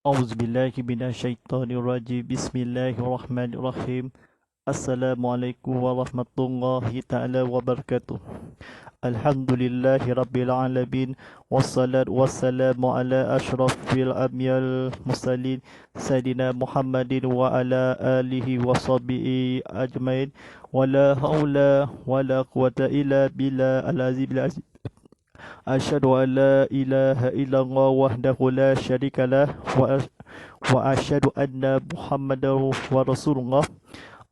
Auzubillahiminasyaitonirrajim. Bismillahirrahmanirrahim. Assalamualaikum warahmatullahi ta'ala wabarakatuh. Alhamdulillahi rabbil alamin. Wassalatu wassalamu ala ashrafil anbiya'il mursalin Sayyidina Muhammadin wa ala alihi wa sahbihi ajmain. Wala haula wala quwata illa billah al-azimil azim. Asyhadu an la ilaha illallah wahdahu la syarikalah wa asyhadu anna Muhammadar wa Rasulullah.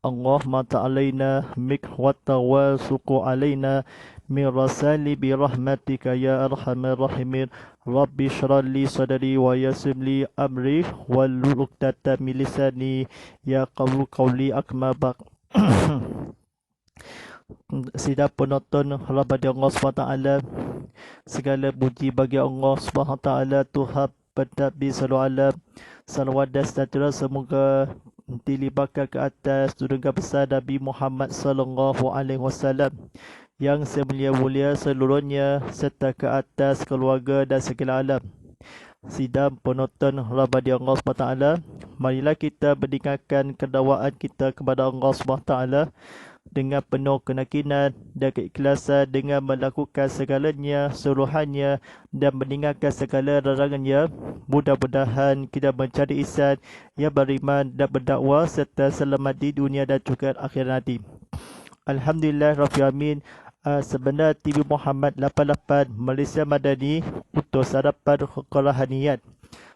Allahumma ta'alaina mikwata wa suku alaina min rasali bi rahmatika ya arhamar rahimin. Rabbi syrah li sadri wa yassir li amri wahlul 'uqdatam min lisani ya qawli akma baq. Sidang penonton rahmat Allah SWT, segala puji bagi Allah SWT, Tuhan Pentadbir seluruh alam. Salawat dan sejahtera semoga dilimpahkan ke atas junjungan besar Nabi Muhammad sallallahu alaihi wasallam yang semulia-mulia seluruhnya, serta ke atas keluarga dan segala alam. Sidang penonton rahmat Allah SWT, marilah kita meningkatkan kedakwaan kita kepada Allah SWT dengan penuh keyakinan dan keikhlasan, dengan melakukan segalanya seluruhannya dan meninggalkan segala larangannya. Mudah-mudahan kita mencari ihsan yang beriman dan berdakwah serta selamat di dunia dan juga akhirat nanti. Alhamdulillah Rabbil Alamin. Sebenar TV Muhammad 88 Malaysia Madani untuk sarapan kerohanian.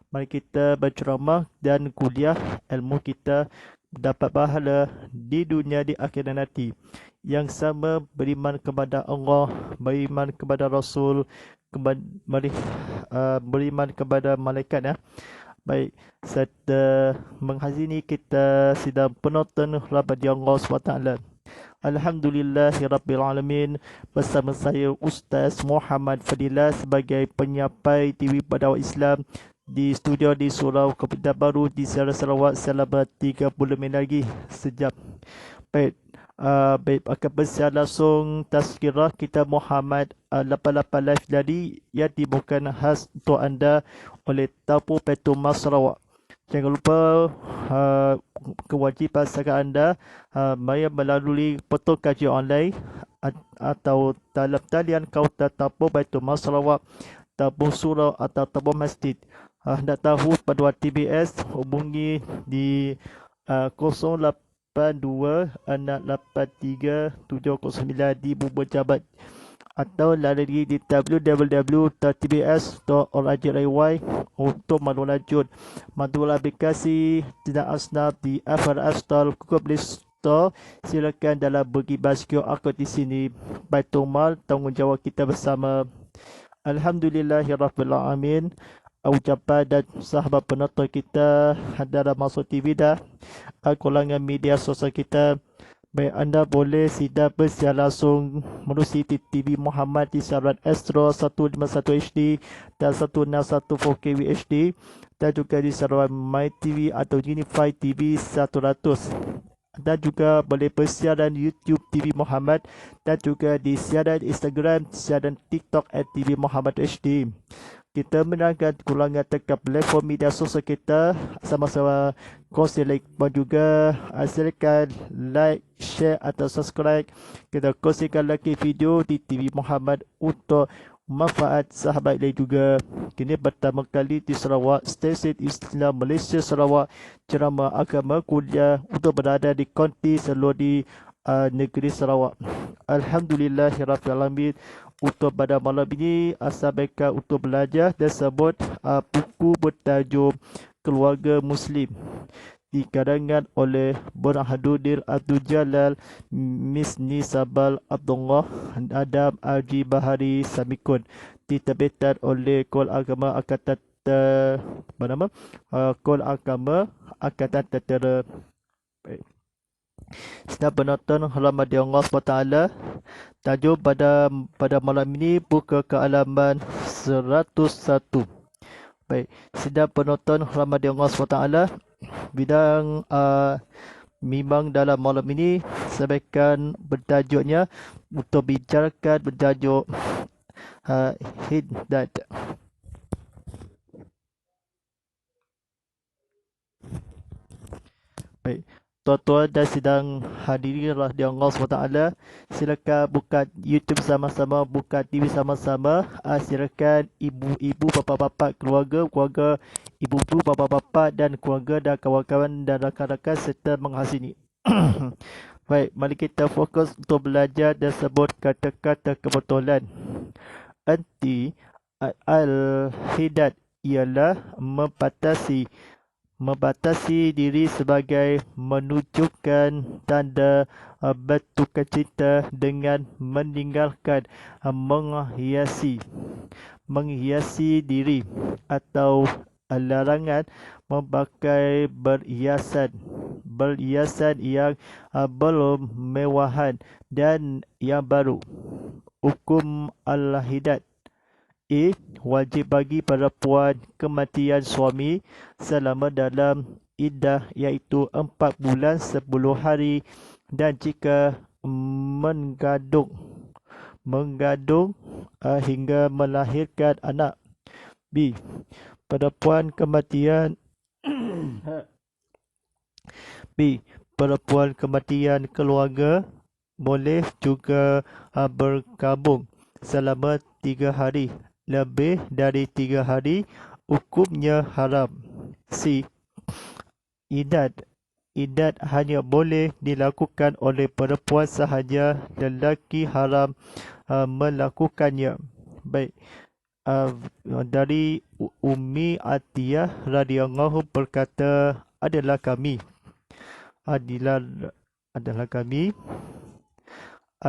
Mari kita berceramah dan kuliah ilmu kita dapat pahala di dunia di akhirat nanti. Yang sama beriman kepada Allah, beriman kepada Rasul, beriman kepada malaikat ya. Baik, serta menghazini kita sidang penonton rahmat Allah SWT. Alhamdulillahirrabbilalamin. Bersama saya Ustaz Muhammad Fadilah sebagai penyampai TV Dakwah Islam di studio di Surau Kepulauan Baru di Sarawak selama 30 minit lagi sejam. Baik, akan bersiar langsung tazkirah kita Muhammad 88 live tadi yang dibawakan khas untuk anda oleh Tapu Petromas Sarawak. Jangan lupa kewajipan sangat anda maya melalui portal kajian online atau dalam talian kaunter Tapu Petromas Sarawak, Tapu Surau atau Tapu Masjid. Hendak tahu panduan TBS, hubungi di 082-683-709 di Bubur Jabat atau lalui di www.tbs.org.my untuk maklumat lanjut. Maklumat aplikasi tidak asnaf di Apple App Store, Google Play Store. Silakan dalam bagi basio aku di sini. Baitul Mal, tanggungjawab kita bersama. Alhamdulillahirrahmanirrahim. Ucapan dan sahabat penonton kita dalam masuk TV dah, golongan media sosial kita. Baik, anda boleh sidang bersiar langsung menerusi TV Muhammad di saluran Astro 151 HD dan 161 4K HD, dan juga di saluran My TV atau Unify TV 100, dan juga boleh bersiaran YouTube TV Muhammad, dan juga di siaran Instagram, siaran TikTok @TV Muhammad HD. Kita menerangkan kulangan tekan platform media sosial kita sama-sama kongsi like dan juga silakan like, share atau subscribe. Kita kongsikan lagi video di TV Muhammad untuk manfaat sahabat lain juga. Kini pertama kali di Sarawak, stesen Islam Malaysia Sarawak, ceramah agama kuliah untuk berada di konti seluruh di negeri Sarawak. Alhamdulillahirrahmanirrahim. Untuk pada malam ini, sampaikan untuk belajar dan sebut buku bertajuk Keluarga Muslim dikarangan oleh Burhanuddin Abdul Jalal, Misni Sabal Abdullah, Adam Haji Bahari Samikun, diterbitan oleh Kol Agama Angkatan Kol Agama Angkatan Tentera. Sedang penonton halaman di Allah SWT, tajuk pada malam ini buka ke halaman 101. Baik, sedang penonton halaman di Allah SWT, bidang memang dalam malam ini sampaikan bertajuknya untuk bicarakan bertajuk Hiddat. Baik. Tuan-tuan dan sidang hadirin rahmati Allah SWT, silakan buka YouTube sama-sama, buka TV sama-sama. Silakan ibu-ibu, bapa-bapa, keluarga, ibu-ibu, bapa-bapa dan keluarga dan kawan-kawan dan rakan-rakan serta menghasini. Baik, mari kita fokus untuk belajar dan sebut kata-kata kebetulan. Anti al-hidad ialah membatasi diri sebagai menunjukkan tanda bertukar cinta dengan meninggalkan menghiasi diri atau larangan memakai berhiasan yang belum mewahan dan yang baru. Hukum al-hidad. Wajib bagi perempuan kematian suami selama dalam iddah iaitu 4 bulan 10 hari dan jika mengandung hingga melahirkan anak. B. Perempuan kematian Perempuan kematian keluarga boleh juga berkabung selama 3 hari. Lebih dari 3 hari, hukumnya haram. C. Idad hanya boleh dilakukan oleh perempuan sahaja, lelaki haram melakukannya. Baik. Dari Ummi Atiyah radhiyallahu berkata, adalah kami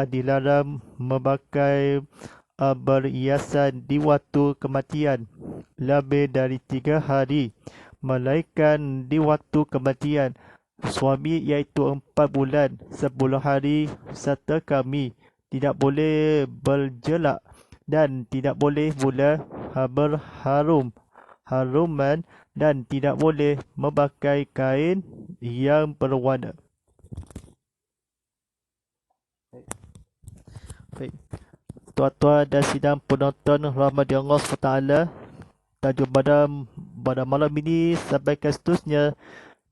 dilarang memakai berhiasan di waktu kematian lebih dari 3 hari, melainkan di waktu kematian suami iaitu 4 bulan 10 hari, serta kami tidak boleh berjelak dan tidak boleh pula haruman dan tidak boleh memakai kain yang berwarna. Baik. Tuan-tuan dan sidang penonton rahmati Allah SWT, tajuk pada malam ini sampaikan seterusnya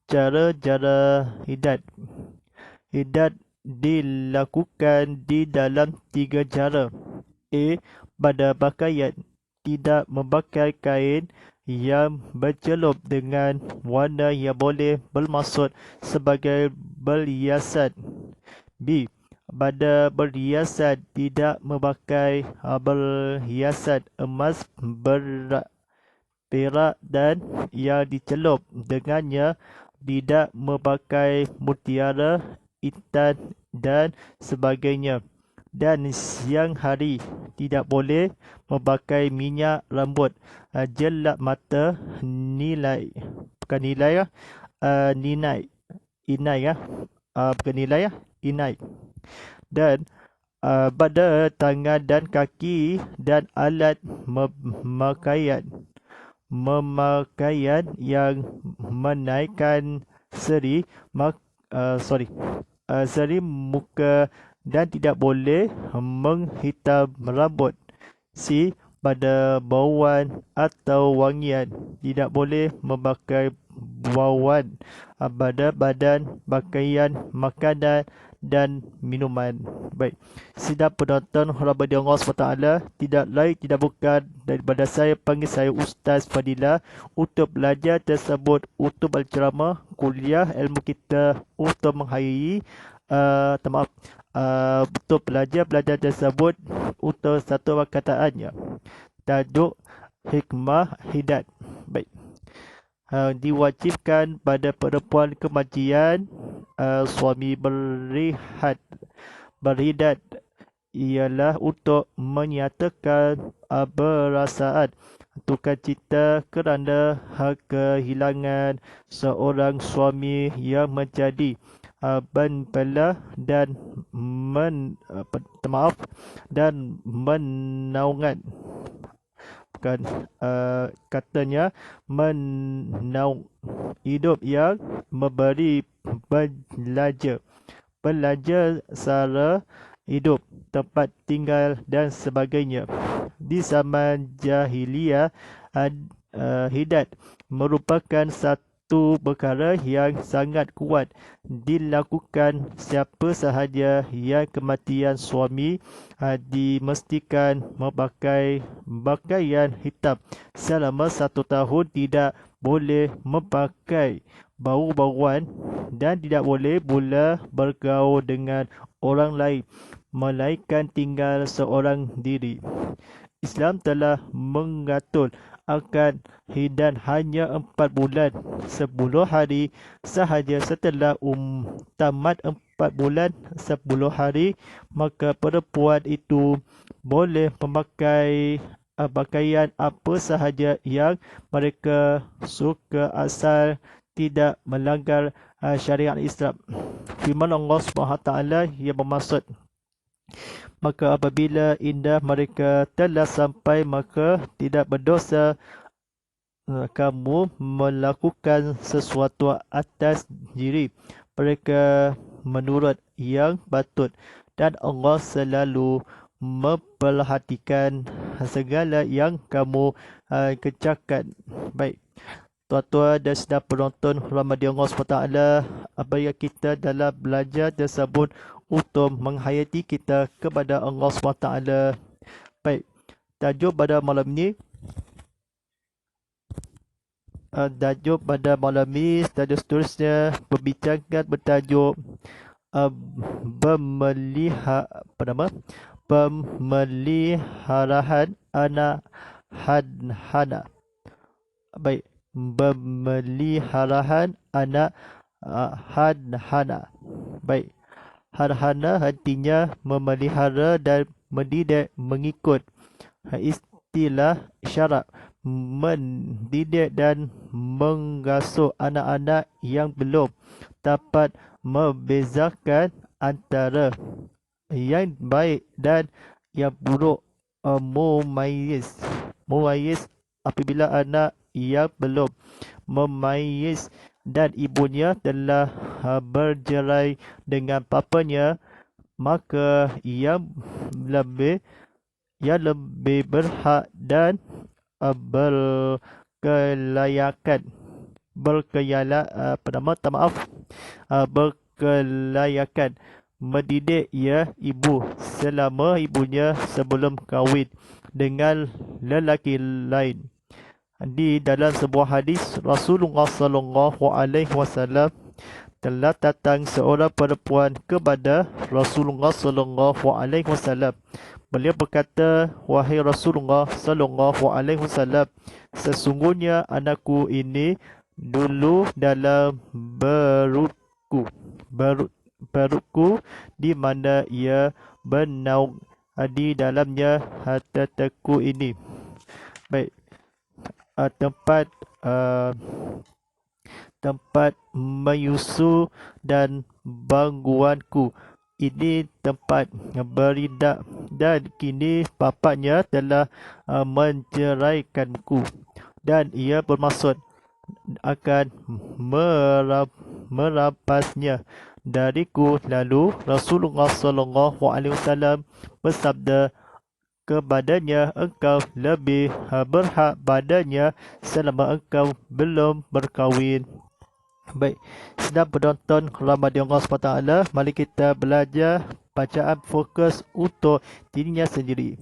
cara-cara hidad. Hidad dilakukan di dalam 3 cara. A. Pada pakaian, tidak memakai kain yang bercelup dengan warna yang boleh bermaksud sebagai berhiasan. B. Pada berhiasan, tidak memakai berhiasan emas, perak dan yang dicelup dengannya, tidak memakai mutiara, intan dan sebagainya. Dan siang hari, tidak boleh memakai minyak rambut, jelak mata, inai. Dan pada tangan dan kaki dan alat memakaian yang menaikkan seri muka dan tidak boleh menghitam rambut. C. Pada bauan atau wangian, tidak boleh memakai bauan pada badan, pakaian, makanan dan minuman. Baik, sidang penonton rahmati Allah SWT, tidak lain tidak bukan daripada saya panggil saya Ustaz Fadilah untuk belajar tersebut, untuk berceramah kuliah ilmu kita untuk menghayiri untuk belajar tersebut untuk satu perkataannya. Tajuk hikmah hidad. Baik. Diwajibkan pada perempuan kematian suami berhidad ialah untuk menyatakan perasaan tukar cita kerana kehilangan seorang suami yang menjadi benbelah dan menaungan. Katanya menaung hidup yang memberi belajar sara hidup, tempat tinggal dan sebagainya. Di zaman jahiliyah, hidad merupakan satu satu perkara yang sangat kuat dilakukan siapa sahaja yang kematian suami dimestikan memakai pakaian hitam selama 1 tahun, tidak boleh memakai bau-bauan dan tidak boleh pula bergaul dengan orang lain melainkan tinggal seorang diri. Islam telah mengatur akan hidan hanya 4 bulan 10 hari sahaja. Setelah tamat 4 bulan 10 hari, maka perempuan itu boleh memakai pakaian apa sahaja yang mereka suka asal tidak melanggar syariat Islam. Firman Allah SWT yang bermaksud, maka apabila indah mereka telah sampai, maka tidak berdosa kamu melakukan sesuatu atas diri mereka menurut yang patut, dan Allah selalu memperhatikan segala yang kamu kerjakan. Baik, tuan-tuan dan sedang penonton rahmati Allah SWT, apa yang kita dalam belajar tersebut untuk menghayati kita kepada Allah SWT. Baik, tajuk pada malam ini, tajuk seterusnya berbincangkan bertajuk pemeliharaan anak hadhana. Baik, pemeliharaan anak hadhana. Baik, hadhana artinya memelihara dan mendidik mengikut istilah syarak. Mendidik dan mengasuh anak-anak yang belum dapat membezakan antara yang baik dan yang buruk, mumayyiz apabila anak yang belum memayyiz dan ibunya telah bercerai dengan papanya, maka yang lebih berhak dan berkelayakan mendidik ibu selama ibunya sebelum kahwin dengan lelaki lain. Di dalam sebuah hadis, Rasulullah SAW telah datang seorang perempuan kepada Rasulullah SAW. Beliau berkata, "Wahai Rasulullah SAW, sesungguhnya anakku ini dulu dalam berutku di mana ia bernaung di dalamnya teteku ini." Baik, tempat menyusu dan bangguanku. Ini tempat beridak, dan kini bapaknya telah menceraikanku. Dan ia bermaksud akan merampasnya dariku. Lalu Rasulullah SAW bersabda kepadanya, "Engkau lebih berhak padanya selama engkau belum berkahwin." Baik, sedang penonton rahmati Allah SWT, mari kita belajar bacaan fokus untuk dirinya sendiri.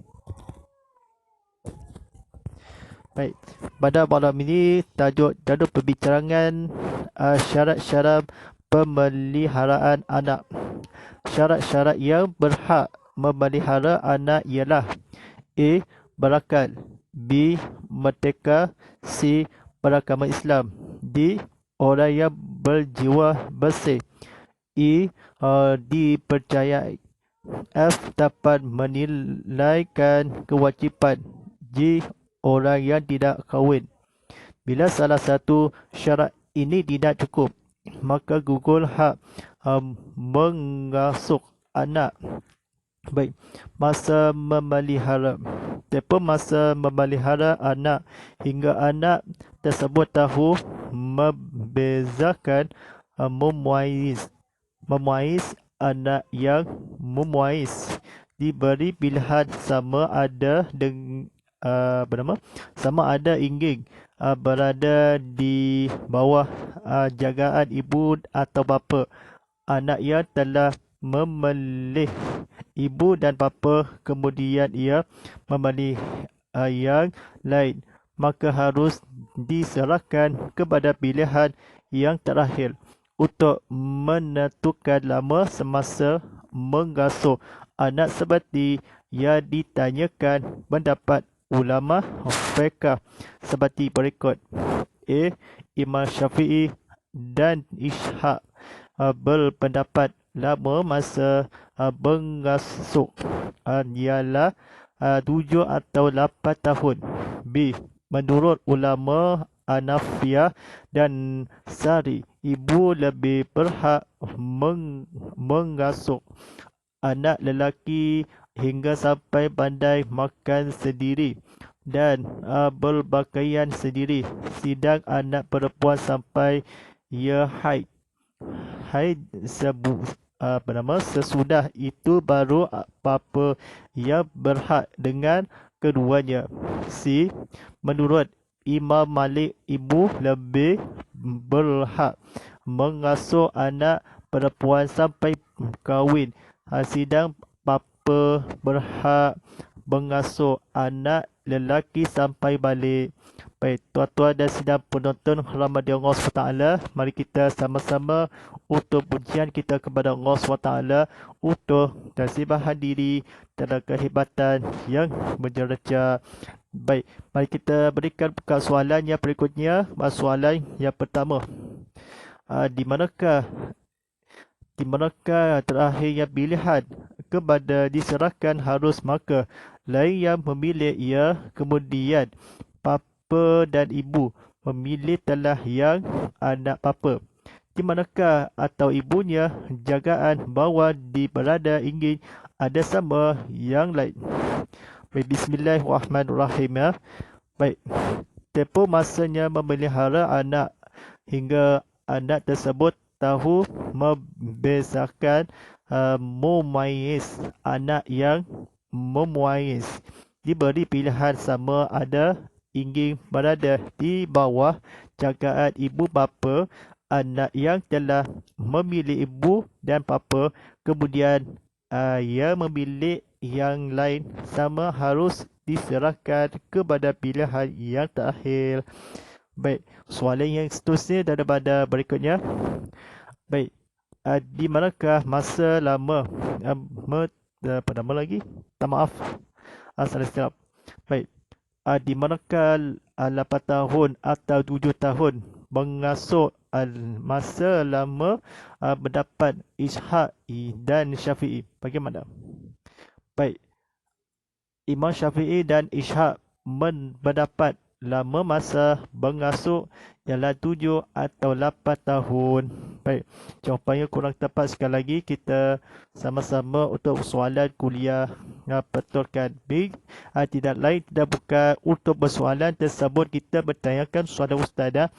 Baik, pada malam ini tajuk perbincangan syarat-syarat pemeliharaan anak. Syarat-syarat yang berhak memelihara anak ialah: A. Berakal, B. Merdeka, C. Beragama Islam, D. Orang yang berjiwa bersih, E. Dipercayai, F. Dapat menilaikan kewajipan, G. Orang yang tidak kahwin. Bila salah satu syarat ini tidak cukup, maka gugur hak mengasuh anak. Baik, masa memelihara. Tempoh masa memelihara anak hingga anak tersebut tahu membezakan memuayyiz. Anak yang memuayyiz diberi pilihan sama ada sama ada ingging berada di bawah jagaan ibu atau bapa. Anak yang telah memelih ibu dan bapa kemudian ia memelih yang lain, maka harus diserahkan kepada pilihan yang terakhir untuk menentukan lama semasa mengasuh anak seperti yang ditanyakan pendapat ulama fiqh seperti berikut. A. Imam Syafi'i dan Ishaq berpendapat lama masa mengasuh ialah 7 atau 8 tahun. B. Menurut ulama Hanafiyah dan Sari, ibu lebih berhak mengasuh anak lelaki hingga sampai pandai makan sendiri dan berpakaian sendiri, sedang anak perempuan sampai ia haid sesudah itu baru bapa yang berhak dengan keduanya. C. Menurut Imam Malik, ibu lebih berhak mengasuh anak perempuan sampai kahwin, sedang bapa berhak mengasuh anak lelaki sampai balik. Baik, tuan-tuan dan sidang penonton rahmati Allah SWT, mari kita sama-sama untuk pujian kita kepada Allah SWT untuk tersibahan diri dalam kehebatan yang menjeraja. Baik, mari kita berikan buka soalan yang berikutnya. Soalan yang pertama, di manakah terakhirnya pilihan kepada diserahkan harus, maka lain yang memilih ia kemudian bapa dan ibu memilih telah yang anak bapa. Di manakah atau ibunya jagaan bahawa di berada ingin ada sama yang lain. Baik, bismillahirrahmanirrahim. Baik, tempoh masanya memelihara anak hingga anak tersebut tahu membezakan mumayyiz, anak yang memuayyiz. Diberi pilihan sama ada ingin berada di bawah jagaan ibu bapa. Anak yang telah memilih ibu dan bapa kemudian ia memilih yang lain sama harus diserahkan kepada pilihan yang terakhir. Baik, soalan yang seterusnya daripada berikutnya. Baik, di manakah masa lama salah silap. Baik, di manakah 8 tahun atau 7 tahun mengasuh masa lama pendapat Ishaq dan Syafi'i. Bagaimana? Baik, Imam Syafi'i dan Ishaq mendapat lama masa mengasuh ialah 7 atau 8 tahun. Baik, jawapannya kurang tepat. Sekali lagi kita sama-sama untuk soalan kuliah betulkan. B. Tidak lain tidak bukan untuk bersoalan tersebut kita bertanyakan soalan ustazah.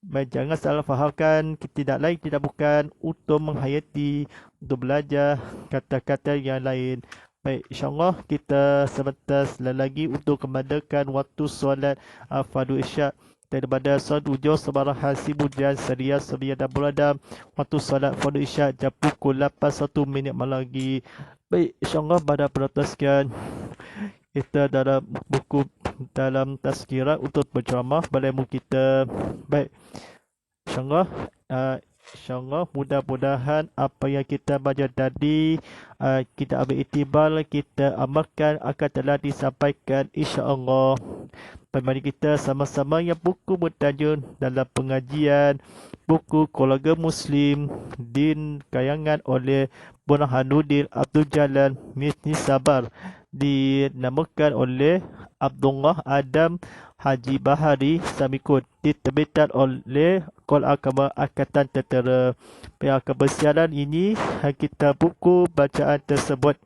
Baik, jangan salah fahamkan, tidak lain tidak bukan untuk menghayati, untuk belajar kata-kata yang lain. Baik, insyaAllah kita sebentar lagi untuk kemadakan waktu solat fardu isyak daripada solat ujung sebarahan sibujan seria seria dan beradam. Waktu solat fardu isyak jam pukul 8:01 malam lagi. Baik, insyaAllah pada penonton sekian, kita dalam buku dalam tazkirah untuk berceramah pada ilmu kita. Baik, InsyaAllah mudah-mudahan apa yang kita baca tadi kita ambil iktibar, kita amalkan akan telah disampaikan insyaAllah. Mari kita sama-sama yang buku bertajuk dalam pengajian buku Keluarga Muslim Din karangan oleh Burhanuddin Abdul Jalal Misni Sabar, dinamakan oleh Abdullah Adam Haji Bahari Samikut, diterbitkan oleh Kol Agama Angkatan Tentera. Pada kebersiaran ini kita buku bacaan tersebut.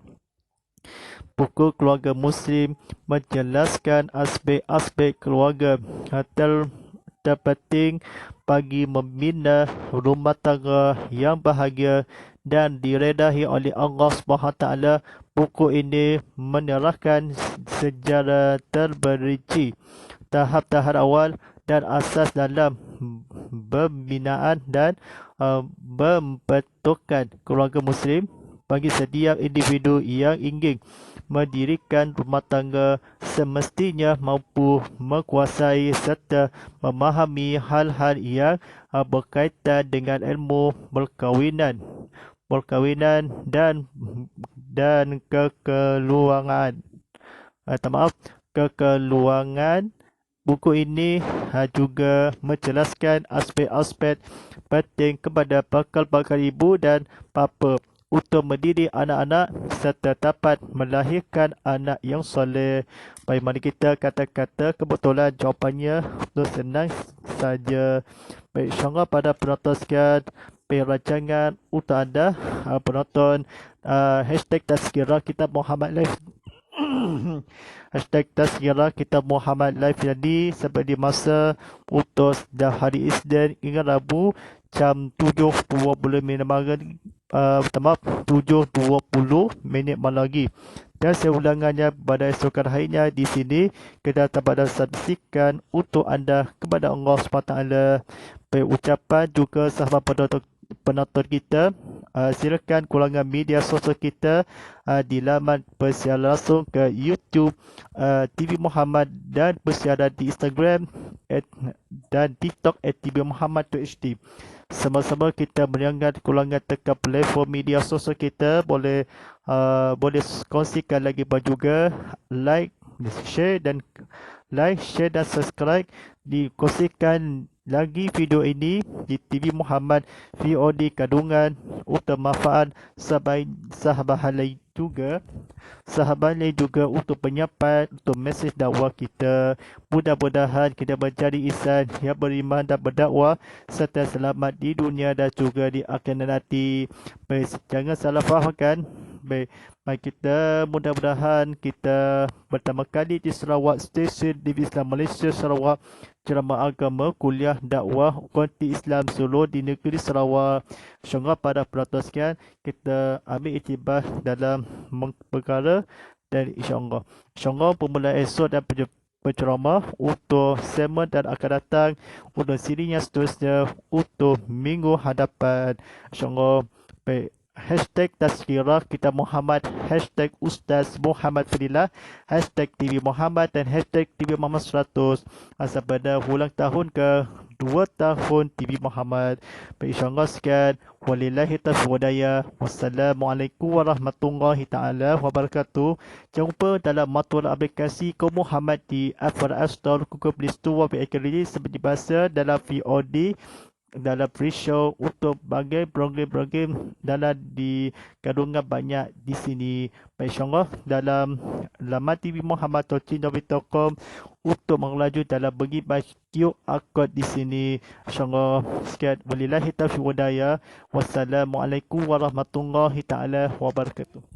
Buku Keluarga Muslim menjelaskan aspek-aspek keluarga terpenting bagi membina rumah tangga yang bahagia dan diredai oleh Allah SWT buku ini menyerahkan sejarah terperinci tahap-tahap awal dan asas dalam pembinaan dan membentukkan keluarga Muslim bagi setiap individu yang ingin mendirikan rumah tangga semestinya mampu menguasai serta memahami hal-hal yang berkaitan dengan ilmu perkahwinan dan kekeluargaan. Kekeluargaan. Buku ini juga menjelaskan aspek-aspek penting kepada bakal-bakal ibu dan bapa untuk mendidik anak-anak serta dapat melahirkan anak yang soleh. Baik, mari kita kata-kata kebetulan jawapannya untuk senang saja. Baik, insyaAllah pada penonton sekalian, rancangan untuk anda penonton hashtag Tazkirah Kitab Muhammad Live hashtag Tazkirah Kitab Muhammad Live jadi seperti masa untuk dah hari Isnin hingga Rabu jam 7.20 minit malam 7.20 minit malam lagi. Dan seulangannya pada esokan harinya di sini kita dapat saksikan untuk anda kepada Allah SWT. Baik, ucapan juga sahabat penonton kita, silakan kulangan media sosial kita di laman bersiaran langsung ke YouTube TV Muhammad dan bersiaran di Instagram dan TikTok @tvmuhammad.hd. Sama-sama kita meniangkan kulangan tekan platform media sosial kita, boleh kongsikan lagi juga share dan subscribe, dikongsikan lagi video ini di TV Muhammad VOD kandungan untuk manfaat sahabat lain juga untuk penyampaian untuk mesej dakwah kita. Mudah-mudahan kita menjadi insan yang beriman dan berdakwah serta selamat di dunia dan juga di akhirat nanti. Baik, jangan salah fahamkan. Baik, kita mudah-mudahan kita pertama kali di Sarawak, stesen TV Islam Malaysia Sarawak, ceramah agama, kuliah dakwah konti Islam Solo di negeri Sarawak. InsyaAllah pada penonton sekian kita ambil iktibar dalam perkara dan insyaAllah permulaan esok dan penceramah untuk segmen dan akan datang untuk siri yang seterusnya untuk minggu hadapan. InsyaAllah. Baik. Hashtag Tazkirah Kitab Muhammad, hashtag Ustaz Muhammad Fadilah, hashtag TV Muhammad dan hashtag TV Muhammad 100 pada ulang tahun ke 2 tahun TV Muhammad. InsyaAllah sekian. Walillahi taufiq walhidayah. Wassalamualaikum warahmatullahi taala wabarakatuh. Jangan lupa dalam matul aplikasi Kaum Muhammad di Apple Store, Google Play Store, seperti bahasa dalam VOD dalam free show untuk bagai program-program dalam di kandungan banyak di sini. InsyaAllah dalam laman TV Muhammad.com untuk mengelaju dalam bagi QR code di sini. InsyaAllah sekian. Walillahi taufiq walhidayah. Wassalamualaikum warahmatullahi taala wabarakatuh.